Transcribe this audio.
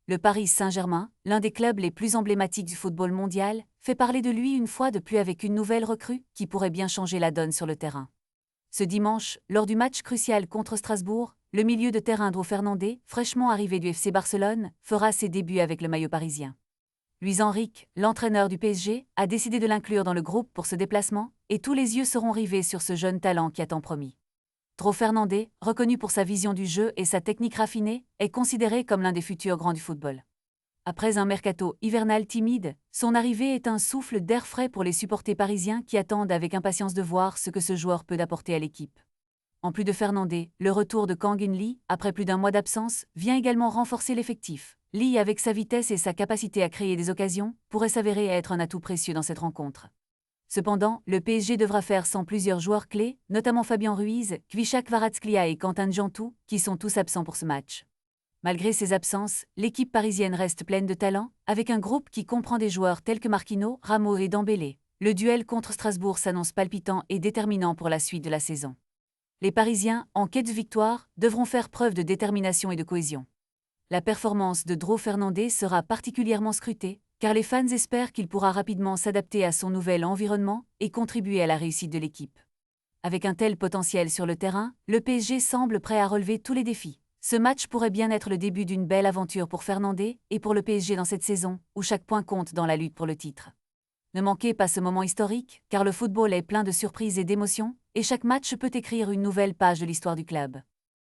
Le Paris Saint-Germain, l'un des clubs les plus emblématiques du football mondial, fait parler de lui une fois de plus avec une nouvelle recrue qui pourrait bien changer la donne sur le terrain. Ce dimanche, lors du match crucial contre Strasbourg, le milieu de terrain Dro Fernandez, fraîchement arrivé du FC Barcelone, fera ses débuts avec le maillot parisien. Luis Enrique, l'entraîneur du PSG, a décidé de l'inclure dans le groupe pour ce déplacement, et tous les yeux seront rivés sur ce jeune talent qui a tant promis. Dro Fernandez, reconnu pour sa vision du jeu et sa technique raffinée, est considéré comme l'un des futurs grands du football. Après un mercato hivernal timide, son arrivée est un souffle d'air frais pour les supporters parisiens qui attendent avec impatience de voir ce que ce joueur peut apporter à l'équipe. En plus de Fernandez, le retour de Kang In Lee, après plus d'un mois d'absence, vient également renforcer l'effectif. Lee, avec sa vitesse et sa capacité à créer des occasions, pourrait s'avérer être un atout précieux dans cette rencontre. Cependant, le PSG devra faire sans plusieurs joueurs clés, notamment Fabien Ruiz, Kvicha Kvaratskhelia et Quentin Djantou, qui sont tous absents pour ce match. Malgré ces absences, l'équipe parisienne reste pleine de talent, avec un groupe qui comprend des joueurs tels que Marquinhos, Ramos et Dembélé. Le duel contre Strasbourg s'annonce palpitant et déterminant pour la suite de la saison. Les Parisiens, en quête de victoire, devront faire preuve de détermination et de cohésion. La performance de Dro Fernandez sera particulièrement scrutée, car les fans espèrent qu'il pourra rapidement s'adapter à son nouvel environnement et contribuer à la réussite de l'équipe. Avec un tel potentiel sur le terrain, le PSG semble prêt à relever tous les défis. Ce match pourrait bien être le début d'une belle aventure pour Fernandez et pour le PSG dans cette saison, où chaque point compte dans la lutte pour le titre. Ne manquez pas ce moment historique, car le football est plein de surprises et d'émotions, et chaque match peut écrire une nouvelle page de l'histoire du club.